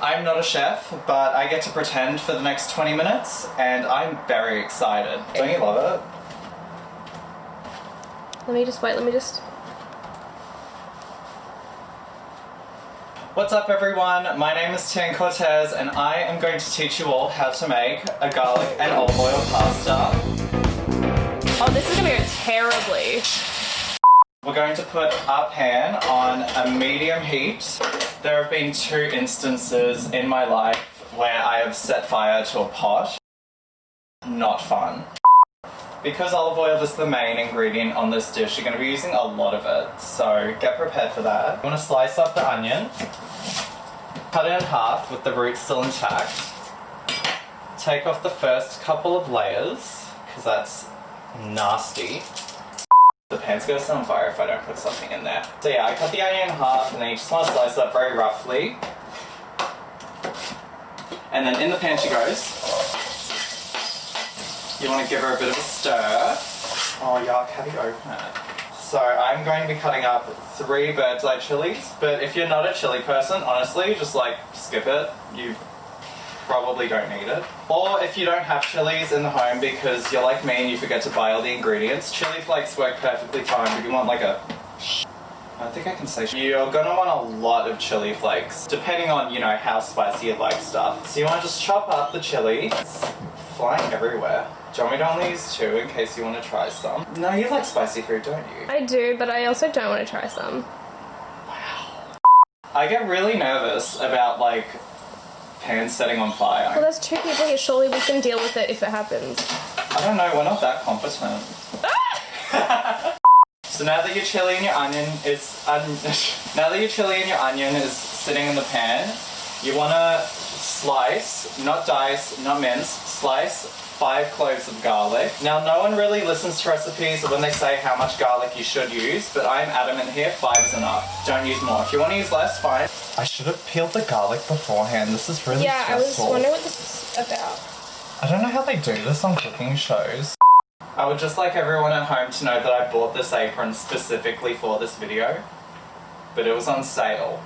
I'm not a chef, but I get to pretend for the next 20 minutes, and I'm very excited. Don't you love it? Let me just... What's up everyone, my name is Tien Cortez and I am going to teach you all how to make a garlic and olive oil pasta. Oh, this is gonna go terribly. We're going to put our pan on a medium heat. There have been 2 instances in my life where I have set fire to a pot. Not fun. Because olive oil is the main ingredient on this dish, you're going to be using a lot of it, so get prepared for that. You want to slice up the onion, cut it in half with the root still intact, take off the first couple of layers, because that's nasty. The pan's going to set on fire if I don't put something in there. So yeah, I cut the onion in half and then you just want to slice it up very roughly. And then in the pan she goes. You want to give her a bit of a stir. Oh yuck, how do you open it? So I'm going to be cutting up 3 bird's eye chilies, but if you're not a chili person, honestly, just like skip it. You probably don't need it. Or if you don't have chilies in the home because you're like me and you forget to buy all the ingredients, chili flakes work perfectly fine, but you want like a... I don't think I can say you're gonna want a lot of chili flakes, depending on, you know, how spicy you like stuff. So you want to just chop up the chili. It's flying everywhere. Do you want me to only use 2 in case you want to try some? No, you like spicy food, don't you? I do, but I also don't want to try some. Wow. I get really nervous about, like, pans setting on fire. Well, there's 2 people here. Surely we can deal with it if it happens. I don't know, we're not that competent. So now that your chili and your onion is sitting in the pan, you want to slice, not dice, not mince, slice 5 cloves of garlic. Now no one really listens to recipes when they say how much garlic you should use, but I'm adamant here, 5 is enough. Don't use more. If you want to use less, fine. I should have peeled the garlic beforehand. This is really stressful. Yeah, I was wondering what this is about. I don't know how they do this on cooking shows. I would just like everyone at home to know that I bought this apron specifically for this video, but it was on sale.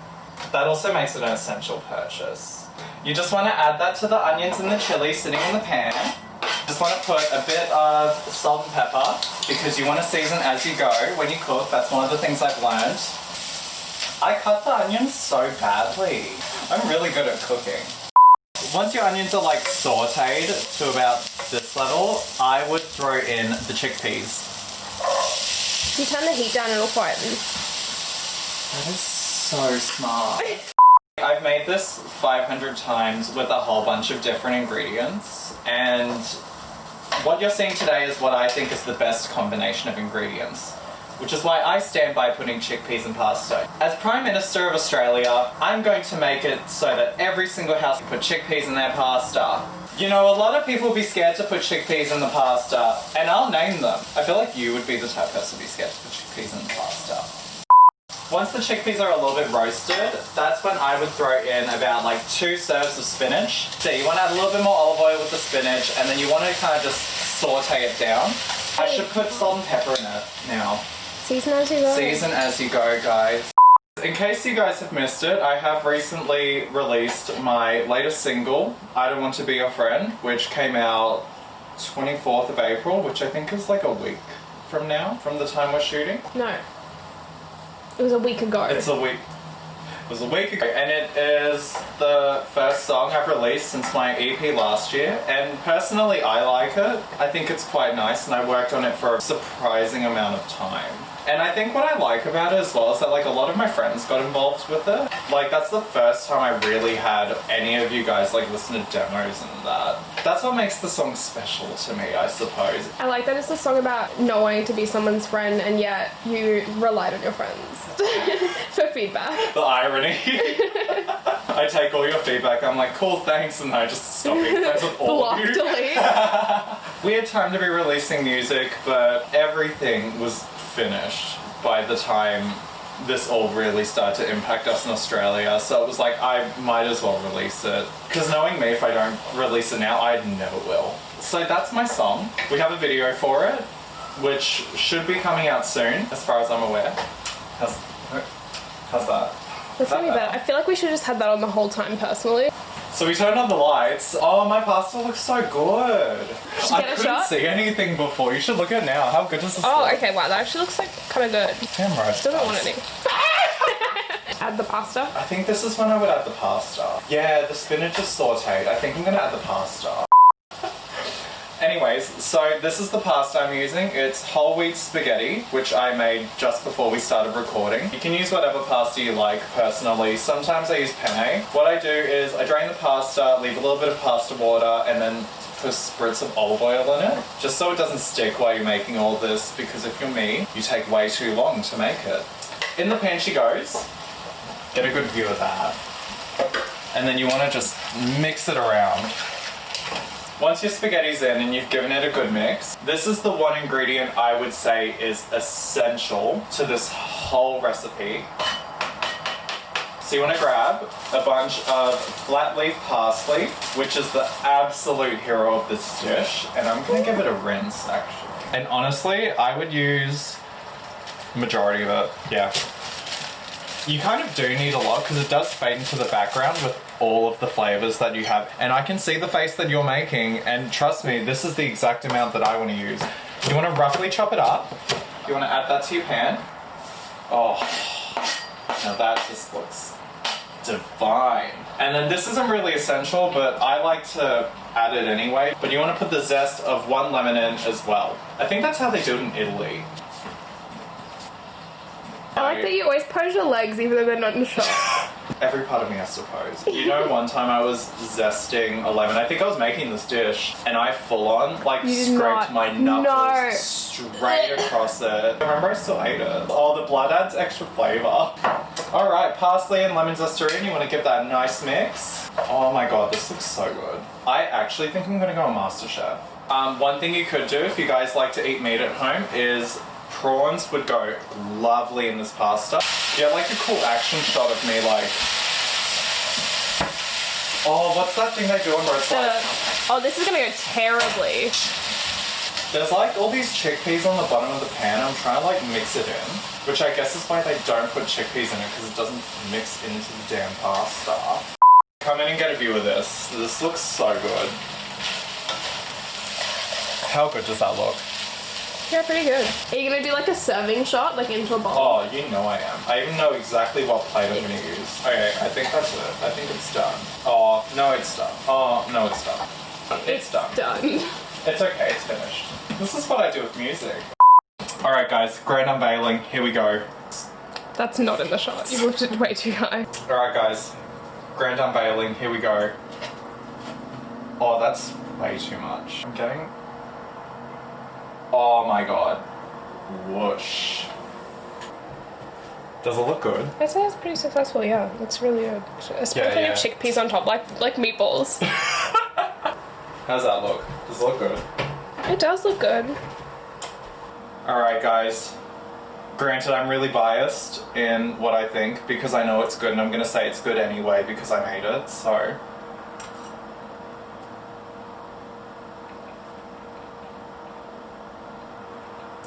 That also makes it an essential purchase. You just want to add that to the onions and the chili sitting in the pan. Just want to put a bit of salt and pepper because you want to season as you go when you cook. That's one of the things I've learned. I cut the onions so badly. I'm really good at cooking. Once your onions are like sauteed to about this level, I would throw in the chickpeas. If you turn the heat down, it'll quieten. That is so smart. I've made this 500 times with a whole bunch of different ingredients, and what you're seeing today is what I think is the best combination of ingredients, which is why I stand by putting chickpeas in pasta. As Prime Minister of Australia, I'm going to make it so that every single house can put chickpeas in their pasta. You know, a lot of people will be scared to put chickpeas in the pasta, and I'll name them. I feel like you would be the type of person to be scared to put chickpeas in the pasta. Once the chickpeas are a little bit roasted, that's when I would throw in about like 2 serves of spinach. So you want to add a little bit more olive oil with the spinach, and then you want to kind of just saute it down. I should put salt and pepper in it now. Season as you go. Season as you go, guys. In case you guys have missed it, I have recently released my latest single, I Don't Want to Be Your Friend, which came out 24th of April, which I think is like a week from now, from the time we're shooting. No. It was a week ago. It was a week ago, and it is the first song I've released since my EP last year, and personally I like it. I think it's quite nice, and I worked on it for a surprising amount of time. And I think what I like about it as well is that like a lot of my friends got involved with it. Like that's the first time I really had any of you guys like listen to demos and that. That's what makes the song special to me, I suppose. I like that it's a song about not wanting to be someone's friend and yet you relied on your friends for feedback. The irony. I take all your feedback, I'm like, cool, thanks, and I just stop being friends with all of you. Delete. Weird time to be releasing music, but everything was finished by the time this all really started to impact us in Australia, so it was like I might as well release it, because knowing me, if I don't release it now, I never will. So that's my song. We have a video for it, which should be coming out soon, as far as I'm aware. How's that? That's gonna be better. I feel like we should just have that on the whole time personally. So we turned on the lights. Oh, my pasta looks so good. Should I get a couldn't shot? see anything before. You should look at it now. How good does this Oh, look? okay, wow, that actually looks like kind of good. Damn right. Doesn't want any. Add the pasta. I think this is when I would add the pasta. Yeah, the spinach is sauteed. I think I'm gonna add the pasta. Anyways, so this is the pasta I'm using. It's whole wheat spaghetti, which I made just before we started recording. You can use whatever pasta you like, personally. Sometimes I use penne. What I do is I drain the pasta, leave a little bit of pasta water, and then put a spritz of olive oil in it, just so it doesn't stick while you're making all this, because if you're me, you take way too long to make it. In the pan she goes. Get a good view of that. And then you want to just mix it around. Once your spaghetti's in and you've given it a good mix, this is the one ingredient I would say is essential to this whole recipe. So you want to grab a bunch of flat leaf parsley, which is the absolute hero of this dish, and I'm going to give it a rinse actually. And honestly, I would use the majority of it, yeah. You kind of do need a lot because it does fade into the background with all of the flavors that you have. And I can see the face that you're making, and trust me, this is the exact amount that I want to use. You want to roughly chop it up. You want to add that to your pan. Oh, now that just looks divine. And then this isn't really essential, but I like to add it anyway. But you want to put the zest of 1 lemon in as well. I think that's how they do it in Italy. I like that you always pose your legs even though they're not in the shot. Every part of me has to pose. You know, one time I was zesting a lemon. I think I was making this dish, and I full on like scraped my knuckles straight across it. I remember I still ate it. Oh, the blood adds extra flavor. All right, parsley and lemon zest are in. You want to give that a nice mix. Oh my god, this looks so good. I actually think I'm gonna go on MasterChef. One thing you could do if you guys like to eat meat at home is prawns would go lovely in this pasta. Yeah, like a cool action shot of me like... Oh, what's that thing they do on roast life? Oh, this is gonna go terribly. There's like all these chickpeas on the bottom of the pan. I'm trying to like mix it in, which I guess is why they don't put chickpeas in it, because it doesn't mix into the damn pasta. Come in and get a view of this. This looks so good. How good does that look? Yeah, pretty good. Are you gonna do like a serving shot, like into a bowl? Oh, you know I am. I even know exactly what plate I'm gonna use. Okay, I think that's it. I think it's done. Oh, no, it's done. Oh, no, it's done. It's done. Done. It's okay, it's finished. This is what I do with music. Alright guys, grand unveiling, here we go. That's not in the shot. You moved it way too high. Alright guys, grand unveiling, here we go. Oh, that's way too much. I'm getting... Oh my god. Whoosh. Does it look good? I'd say it's pretty successful, yeah. Looks really good. A sprinkling of chickpeas on top, like meatballs. How's that look? Does it look good? It does look good. Alright guys, granted I'm really biased in what I think because I know it's good, and I'm gonna say it's good anyway because I made it, so...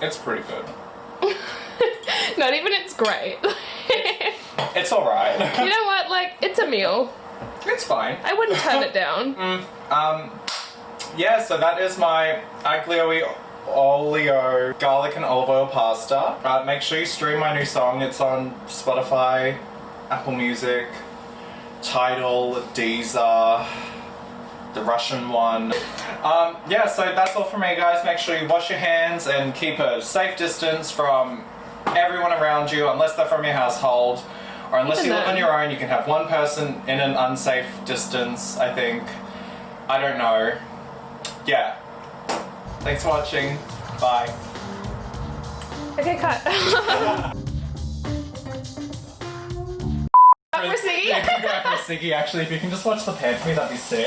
It's pretty good. Not even it's great. It's alright. You know what, like, it's a meal. It's fine. I wouldn't turn it down. Yeah, so that is my Aglio Olio garlic and olive oil pasta. Make sure you stream my new song. It's on Spotify, Apple Music, Tidal, Deezer, the Russian one. Yeah, so that's all from me, guys. Make sure you wash your hands and keep a safe distance from everyone around you, unless they're from your household, or unless you live on your own. You can have one person in an unsafe distance, I think. I don't know. Yeah. Thanks for watching. Bye. Okay, cut. For Siggy? Yeah, good guy for Siggy. Actually, if you can just watch the pan for me, that'd be sick.